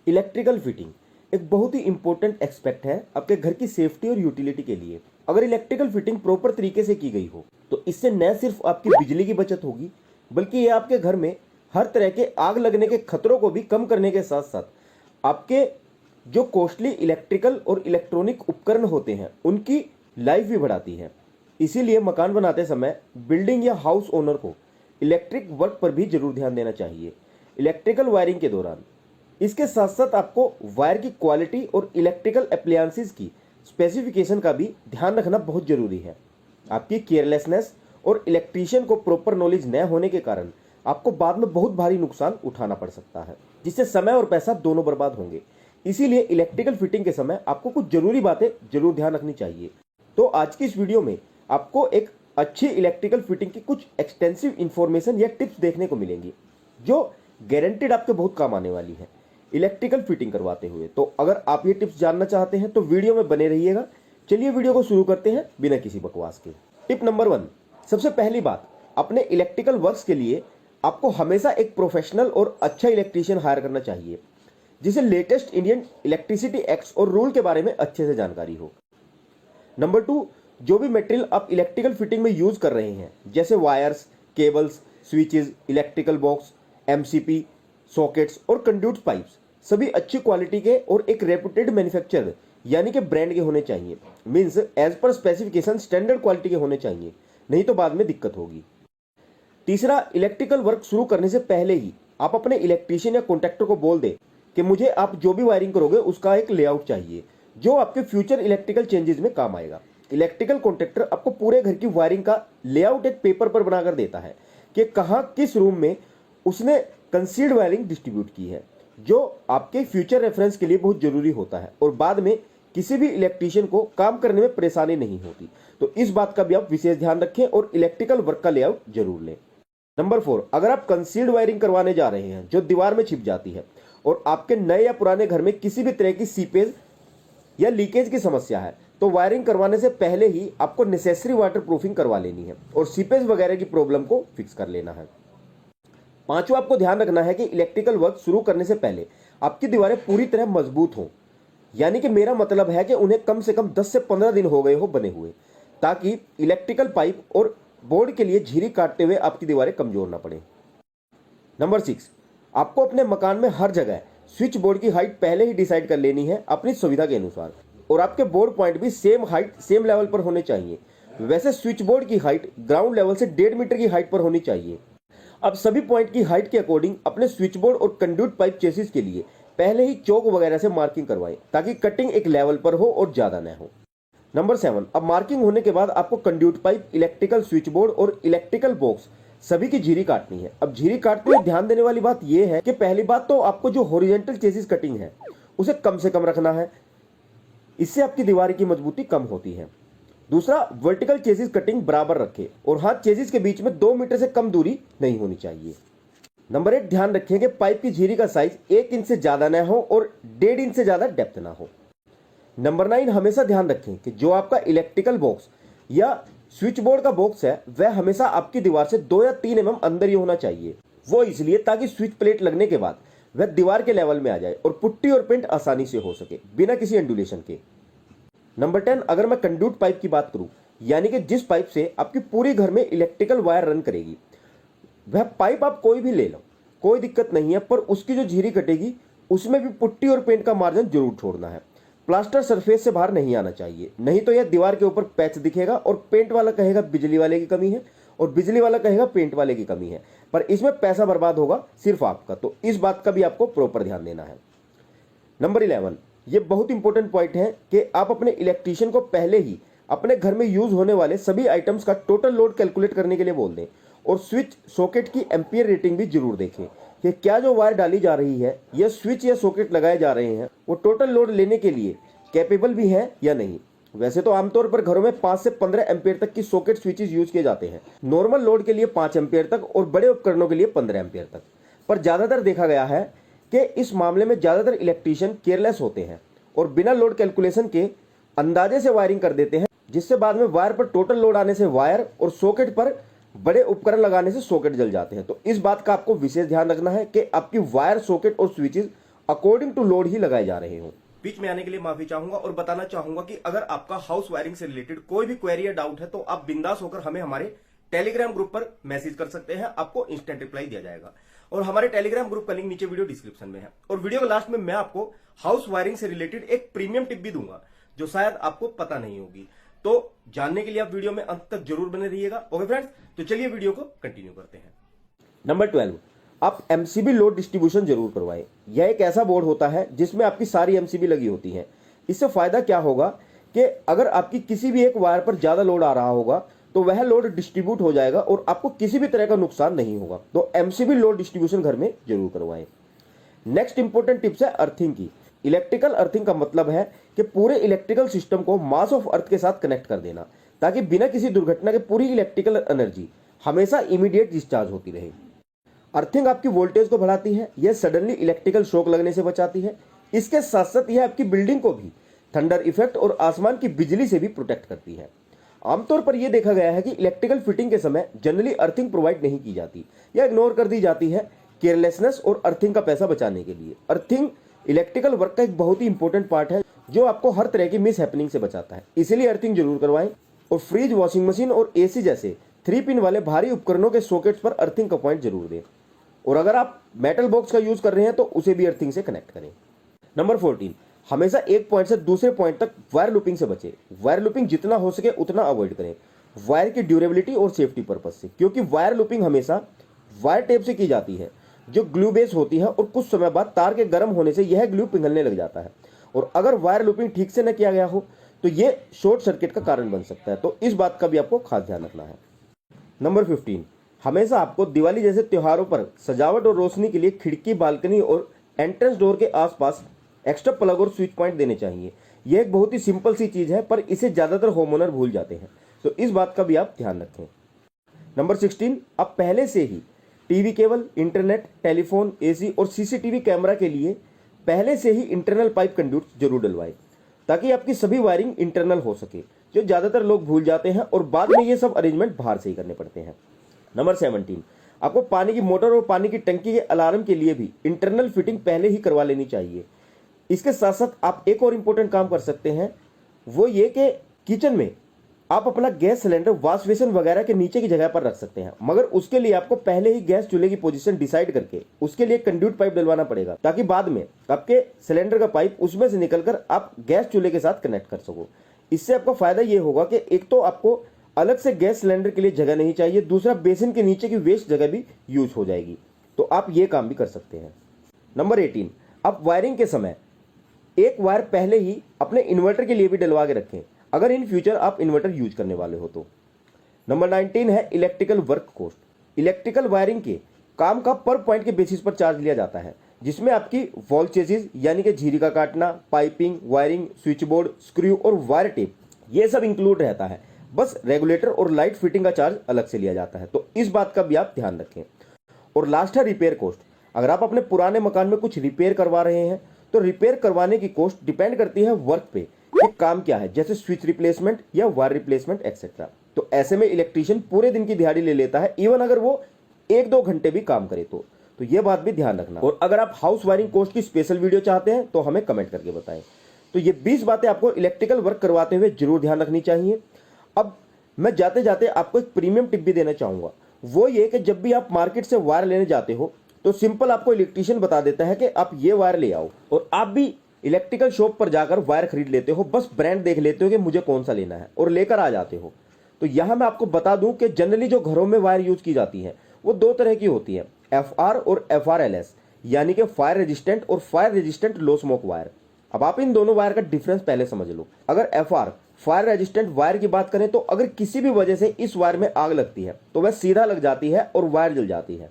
Electrical fitting एक बहुत ही important expect है आपके घर की सेफ्टी और यूटिलिटी के लिए। अगर इलेक्ट्रिकल फिटिंग प्रॉपर तरीके से की गई हो तो इससे न सिर्फ आपकी बिजली की बचत होगी, बल्कि ये आपके घर में हर तरह के आग लगने के खतरों को भी कम करने के साथ साथ आपके जो कॉस्टली इलेक्ट्रिकल और इलेक्ट्रॉनिक उपकरण होते हैं उनकी लाइफ भी बढ़ाती है। इसीलिए मकान बनाते समय बिल्डिंग या हाउस ओनर को इलेक्ट्रिक वर्क पर भी जरूर ध्यान देना चाहिए इलेक्ट्रिकल वायरिंग के दौरान। इसके साथ साथ आपको वायर की क्वालिटी और इलेक्ट्रिकल अप्लायंसेस की स्पेसिफिकेशन का भी ध्यान रखना बहुत जरूरी है। आपकी केयरलेसनेस और इलेक्ट्रीशियन को प्रॉपर नॉलेज न होने के कारण आपको बाद में बहुत भारी नुकसान उठाना पड़ सकता है, जिससे समय और पैसा दोनों बर्बाद होंगे। इसीलिए इलेक्ट्रिकल फिटिंग के समय आपको कुछ जरूरी बातें जरूर ध्यान रखनी चाहिए। तो आज की इस वीडियो में आपको एक अच्छी इलेक्ट्रिकल फिटिंग की कुछ एक्सटेंसिव इंफॉर्मेशन या टिप्स देखने को मिलेंगी जो गारंटेड आपके बहुत काम आने वाली है इलेक्ट्रिकल फिटिंग करवाते हुए। तो अगर आप ये टिप्स जानना चाहते हैं तो वीडियो में बने रहिएगा। चलिए वीडियो को शुरू करते हैं बिना किसी बकवास के। टिप नंबर 1, सबसे पहली बात, अपने इलेक्ट्रिकल वर्क्स के लिए आपको हमेशा एक प्रोफेशनल और अच्छा इलेक्ट्रीशियन हायर करना चाहिए जिसे लेटेस्ट इंडियन इलेक्ट्रिसिटी एक्ट्स और रूल के बारे में अच्छे से जानकारी हो। नंबर 2, जो भी मटेरियल आप इलेक्ट्रिकल फिटिंग में यूज कर रहे हैं जैसे wires, cables, switches, electrical box, MCP, sockets और कंड्यूट पाइप्स सभी अच्छी क्वालिटी के और एक रेपुटेड मैन्युफैक्चरर यानी कि ब्रांड के होने चाहिए। Means as per specification standard quality के होने चाहिए, नहीं तो बाद में दिक्कत होगी। तीसरा, इलेक्ट्रिकल वर्क शुरू करने से पहले ही आप अपने इलेक्ट्रीशियन या कॉन्ट्रैक्टर को बोल दें कि मुझे आप जो भी वायरिंग करोगे उसका एक लेआउट चाहिए जो आपके फ्यूचर इलेक्ट्रिकल चेंजेस में काम आएगा। इलेक्ट्रिकल कॉन्ट्रैक्टर आपको पूरे घर की वायरिंग का लेआउट एक पेपर पर बनाकर देता है कि कहां किस रूम में उसने कंसील्ड वायरिंग डिस्ट्रीब्यूट की है, जो आपके फ्यूचर रेफरेंस के लिए बहुत जरूरी होता है और बाद में किसी भी इलेक्ट्रीशियन को काम करने में परेशानी नहीं होती। तो इस बात का भी आप विशेष ध्यान रखें और इलेक्ट्रिकल वर्क का लेआउट जरूर लें। नंबर 4, अगर आप कंसील्ड वायरिंग करवाने जा रहे हैं जो दीवार में छिप जाती है और आपके नए या पुराने घर में किसी भी तरह की सीपेज या लीकेज की समस्या है तो वायरिंग करवाने से पहले ही आपको नेसेसरी वाटर प्रूफिंग करवा लेनी है और सीपेज वगैरह की प्रॉब्लम को फिक्स कर लेना है। पांचवा, आपको ध्यान रखना है कि इलेक्ट्रिकल वर्क शुरू करने से पहले आपकी दीवारें पूरी तरह मजबूत हों, यानी कि मेरा मतलब है कि उन्हें कम से कम 10 से 15 दिन हो गए हो बने हुए, ताकि इलेक्ट्रिकल पाइप और बोर्ड के लिए झिरी काटते हुए आपकी दीवारें कमजोर ना पड़े। नंबर 6, आपको अपने मकान में हर जगह स्विच बोर्ड की हाइट पहले ही डिसाइड कर लेनी है अपनी सुविधा के अनुसार और आपके बोर्ड पॉइंट भी सेम हाइट सेम लेवल पर होने चाहिए। वैसे स्विच बोर्ड की हाइट ग्राउंड लेवल से 1.5 मीटर की हाइट पर होनी चाहिए। अब सभी पॉइंट की हाइट के अकॉर्डिंग अपने स्विच बोर्ड और कंड्यूट पाइप चेसिस के लिए पहले ही चौक वगैरह से मार्किंग करवाएं ताकि कटिंग एक लेवल पर हो और ज्यादा न हो। नंबर 7, अब मार्किंग होने के बाद आपको conduit pipe, electrical switch board और इलेक्ट्रिकल बॉक्स सभी की झिरी काटनी है। अब झिरी काटते हुए ध्यान देने वाली बात यह है कि पहली बात तो आपको जो हॉरिजॉन्टल चेसिस कटिंग है उसे कम से कम रखना है, इससे आपकी दीवार की मजबूती कम होती है। दूसरा, वर्टिकल चेसिस कटिंग बराबर रखें और हाथ चेसिस के बीच में 2 मीटर से कम दूरी नहीं होनी चाहिए। नंबर 8, ध्यान रखें कि पाइप की झिरी का साइज 1 इंच से ज्यादा न हो और 1.5 इंच से ज्यादा डेप्थ ना हो। नंबर 9, हमेशा ध्यान रखें कि जो आपका इलेक्ट्रिकल बॉक्स या स्विच बोर्ड का बॉक्स है वह हमेशा आपकी दीवार से 2 या 3 mm अंदर ही होना चाहिए। वो इसलिए ताकि स्विच प्लेट लगने के बाद वह दीवार के लेवल में आ जाए और पुट्टी और पेंट आसानी से हो सके बिना किसी एंडुलेशन के। नंबर 10, अगर मैं कंड्यूट पाइप की बात करूं, यानी कि जिस पाइप से आपकी पूरी घर में इलेक्ट्रिकल वायर रन करेगी, वह पाइप आप कोई भी ले लो, कोई दिक्कत नहीं है, पर उसकी जो झिरी कटेगी उसमें भी पुट्टी और पेंट का मार्जिन जरूर छोड़ना है। प्लास्टर सरफेस से बाहर नहीं आना चाहिए, नहीं तो यह दीवार के ऊपर पैच दिखेगा और पेंट वाला कहेगा बिजली वाले की कमी है और बिजली वाला कहेगा पेंट वाले की कमी है, पर इसमें पैसा बर्बाद होगा सिर्फ आपका। तो इस बात का भी आपको प्रॉपर ध्यान देना है। नंबर 11, ये बहुत इंपॉर्टेंट पॉइंट है कि आप अपने इलेक्ट्रीशियन को पहले ही अपने घर में यूज होने वाले सभी आइटम्स का टोटल लोड कैलकुलेट करने के लिए बोल दें और स्विच सॉकेट की एम्पियर रेटिंग भी जरूर देखें कि क्या जो वायर डाली जा रही है या स्विच या सॉकेट लगाए जा रहे हैं वो टोटल लोड लेने के लिए कैपेबल भी है या नहीं। वैसे तो आमतौर पर घरों में 5 से 15 एम्पियर तक की सॉकेट स्विचेस यूज किए जाते हैं, नॉर्मल लोड के लिए 5 एम्पियर तक और बड़े उपकरणों के लिए 15 एम्पियर तक। पर ज्यादातर देखा गया है कि इस मामले में ज्यादातर इलेक्ट्रीशियन केयरलेस होते हैं और बिना लोड कैलकुलेशन के अंदाजे से वायरिंग कर देते हैं, जिससे बाद में वायर पर टोटल लोड आने से वायर और सॉकेट पर बड़े उपकरण लगाने से सॉकेट जल जाते हैं। तो इस बात का आपको विशेष ध्यान रखना है कि आपकी वायर, सॉकेट और स्विचेस अकॉर्डिंग टू लोड ही लगाए जा रहे हों। बीच में आने के लिए माफी चाहूंगा और बताना चाहूंगा कि अगर आपका हाउस वायरिंग से रिलेटेड कोई भी क्वेरी या डाउट है तो आप बिंदास होकर हमें हमारे टेलीग्राम ग्रुप पर मैसेज कर सकते हैं, आपको इंस्टेंट रिप्लाई दिया जाएगा। और हमारे टेलीग्राम ग्रुप का लिंक नीचे वीडियो डिस्क्रिप्शन में है। और वीडियो के लास्ट में मैं आपको हाउस वायरिंग से रिलेटेड एक प्रीमियम टिप भी दूंगा जो शायद आपको पता नहीं होगी, तो जानने के लिए आप वीडियो में अंत तक जरूर बने रहिएगा। ओके फ्रेंड्स, तो चलिए वीडियो को कंटिन्यू करते हैं। नंबर 12, आप एमसीबी लोड डिस्ट्रीब्यूशन जरूर करवाएं। यह एक ऐसा बोर्ड होता है जिसमें आपकी सारी एमसीबी लगी होती हैं। इससे फायदा क्या होगा कि अगर आपकी किसी भी एक वायर पर ज्यादा लोड आ रहा होगा तो वह लोड डिस्ट्रीब्यूट हो जाएगा और आपको किसी भी तरह का नुकसान नहीं होगा। तो एमसीबी लोड डिस्ट्रीब्यूशन घर में जरूर करवाएं। नेक्स्ट इंपॉर्टेंट टिप्स है अर्थिंग की। इलेक्ट्रिकल अर्थिंग का मतलब है कि पूरे इलेक्ट्रिकल सिस्टम को मास ऑफ अर्थ के साथ कनेक्ट कर देना, ताकि बिना किसी दुर्घटना के पूरी इलेक्ट्रिकल एनर्जी हमेशा इमीडिएट डिस्चार्ज होती रहे। अर्थिंग आपकी वोल्टेज को बढ़ाती है, यह सडनली इलेक्ट्रिकल शॉक लगने से बचाती है। इसके साथ साथ यह आपकी बिल्डिंग को भी थंडर इफेक्ट और आसमान की बिजली से भी प्रोटेक्ट करती है। आमतौर पर यह देखा गया है कि इलेक्ट्रिकल फिटिंग के समय जनरली अर्थिंग प्रोवाइड नहीं की जाती या इग्नोर कर दी जाती है केयरलेसनेस और अर्थिंग का पैसा बचाने के लिए। अर्थिंग इलेक्ट्रिकल वर्क का एक बहुत ही इंपॉर्टेंट पार्ट है जो आपको हर तरह की मिस हैपनिंग से बचाता है, इसीलिए अर्थिंग जरूर करवाएं। और फ्रिज, वॉशिंग मशीन और एसी जैसे 3 पिन वाले भारी उपकरणों के सॉकेट्स पर अर्थिंग का पॉइंट जरूर दें। और अगर आप मेटल बॉक्स का यूज कर रहे हैं तो उसे भी अर्थिंग से कनेक्ट करें। नंबर 14, हमेशा एक पॉइंट से दूसरे पॉइंट तक वायर लूपिंग से बचें। वायर लूपिंग जितना हो सके उतना अवॉइड करें, वायर की ड्यूरेबिलिटी और सेफ्टी पर्पज से, क्योंकि वायर लूपिंग हमेशा वायर टेप से की जाती है जो ग्लू बेस होती है और कुछ समय बाद तार के गर्म होने से यह ग्लू पिघलने लग जाता है। और अगर वायर लूपिंग ठीक से न किया गया हो तो यह शॉर्ट सर्किट का कारण बन सकता है, तो इस बात का भी आपको खास ध्यान रखना है। नंबर 15, हमेशा आपको दिवाली जैसे त्योहारों पर सजावट और रोशनी के लिए खिड़की, बालकनी और एंट्रेंस डोर के आसपास एक्स्ट्रा प्लग और स्विच पॉइंट देने चाहिए। यह एक बहुत ही सिंपल सी चीज है, पर इसे ज्यादातर होमओनर भूल जाते हैं, तो इस बात का भी आप ध्यान रखें। नंबर 16, आप पहले से ही TV cable, internet, telephone, AC और सीसीटीवी कैमरा के लिए पहले से ही इंटरनल पाइप कंड्यूट जरूर डलवाएं, ताकि आपकी सभी वायरिंग इंटरनल हो सके, जो ज्यादातर लोग भूल जाते हैं और बाद में ये सब अरेंजमेंट बाहर से ही करने पड़ते हैं। नंबर 17, आपको पानी की मोटर और पानी की टंकी के अलार्म के लिए भी इंटरनल फिटिंग पहले ही करवा लेनी चाहिए। इसके साथ साथ आप एक और इम्पोर्टेंट काम कर सकते हैं, वो ये कि किचन में आप अपना गैस सिलेंडर वॉश बेसिन वगैरह के नीचे की जगह पर रख सकते हैं, मगर उसके लिए आपको पहले ही गैस चूल्हे की पोजीशन डिसाइड करके उसके लिए कंड्यूट पाइप डलवाना पड़ेगा, ताकि बाद में आपके सिलेंडर का पाइप उसमें से निकलकर आप गैस चूल्हे के साथ कनेक्ट कर सको। इससे आपका फायदा ये होगा कि एक तो आपको अलग से गैस सिलेंडर के लिए जगह नहीं चाहिए, दूसरा बेसिन के नीचे की वेस्ट जगह भी यूज हो जाएगी, तो आप ये काम भी कर सकते हैं। नंबर 18, आप वायरिंग के समय एक वायर पहले ही अपने इन्वर्टर के लिए भी डलवा के रखें, अगर इन फ्यूचर आप इन्वर्टर यूज करने वाले हो तो। नंबर 19 है electrical work cost. Electrical wiring के काम का पर पॉइंट के बेसिस पर चार्ज लिया जाता है, जिसमें आपकी वॉल चेसिस यानी कि झिरी का काटना, piping, wiring, switch board, screw और वायर टेप, ये सब इंक्लूड रहता है। बस रेगुलेटर और लाइट फिटिंग का चार्ज अलग से लिया जाता है, तो इस बात का भी आप ध्यान रखें। और लास्ट है रिपेयर कॉस्ट। अगर आप अपने पुराने मकान में कुछ रिपेयर करवा रहे हैं तो रिपेयर करवाने की कॉस्ट डिपेंड करती है वर्क पे, एक काम क्या है, जैसे स्विच रिप्लेसमेंट या वायर रिप्लेसमेंट एक्सेट्रा। तो ऐसे में इलेक्ट्रीशियन पूरे दिन की दिहाड़ी ले लेता है, इवन अगर वो 1-2 घंटे भी काम करे तो ये बात भी ध्यान रखना। और अगर आप हाउस वायरिंग कॉस्ट की स्पेशल वीडियो चाहते हैं तो हमें कमेंट करके बताएं। तो ये 20 बातें आपको इलेक्ट्रिकल वर्क करवाते हुए जरूर ध्यान रखनी चाहिए। अब मैं जाते जाते आपको एक प्रीमियम टिप भी देना चाहूंगा, वो ये कि जब भी आप मार्केट से वायर लेने जाते हो तो सिंपल आपको इलेक्ट्रीशियन बता देता है कि आप ये वायर ले आओ, और आप भी इलेक्ट्रिकल शॉप पर जाकर वायर खरीद लेते हो, बस ब्रांड देख लेते हो कि मुझे कौन सा लेना है और लेकर आ जाते हो। तो यहां मैं आपको बता दूं कि जनरली जो घरों में वायर यूज की जाती है वो 2 तरह की होती है, FR और FRLS, यानी कि फायर रेजिस्टेंट और fire resistant low smoke wire. अब आप इन दोनों वायर का डिफरेंस पहले समझ लो। अगर FR फायर रेजिस्टेंट वायर की बात करें तो अगर किसी भी वजह से इस वायर में आग लगती है तो वह सीधा लग जाती है और वायर जल जाती है।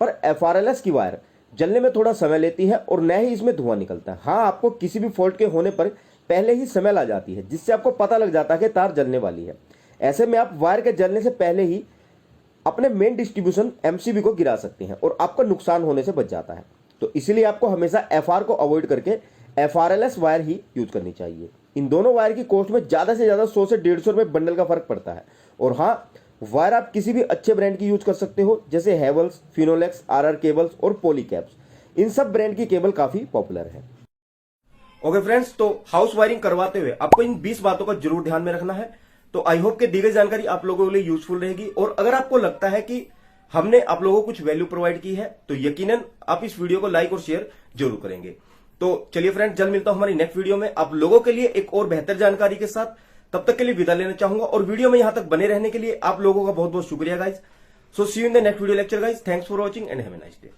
पर FRLS की वायर जलने में थोड़ा समय लेती है और न ही इसमें धुआं निकलता है। हाँ, आपको किसी भी फॉल्ट के होने पर पहले ही स्मेल आ जाती है, जिससे आपको पता लग जाता है कि तार जलने वाली है। ऐसे में आप वायर के जलने से पहले ही अपने मेन डिस्ट्रीब्यूशन MCB को गिरा सकते हैं और आपका नुकसान होने से बच जाता है। तो इसलिए आपको हमेशा FR को अवॉइड करके FRLS वायर ही यूज करनी चाहिए। इन दोनों वायर की कॉस्ट में ज़्यादा से ज़्यादा 100 से 150 रुपये बंडल का फर्क पड़ता है। और हाँ, वायर आप किसी भी अच्छे ब्रांड की यूज कर सकते हो, जैसे हेवल्स, फिनोलेक्स, RR केबल्स और पॉली कैप्स। इन सब ब्रांड की केबल काफी पॉपुलर है। ओके फ्रेंड्स, तो हाउस वायरिंग करवाते हुए आपको इन 20 बातों का जरूर ध्यान में रखना है। तो आई होप कि दी गई जानकारी आप लोगों के लिए यूजफुल रहेगी, और अगर आपको लगता है कि हमने आप लोगों को कुछ वैल्यू प्रोवाइड की है तो यकीनन आप इस वीडियो को लाइक और शेयर जरूर करेंगे। तो चलिए फ्रेंड्स, जल्द मिलता हूं हमारी नेक्स्ट वीडियो में आप लोगों के लिए एक और बेहतर जानकारी के साथ। तब तक के लिए विदा लेना चाहूंगा, और वीडियो में यहां तक बने रहने के लिए आप लोगों का बहुत बहुत शुक्रिया guys. So see you in the next video lecture guys. Thanks for watching and have a nice day.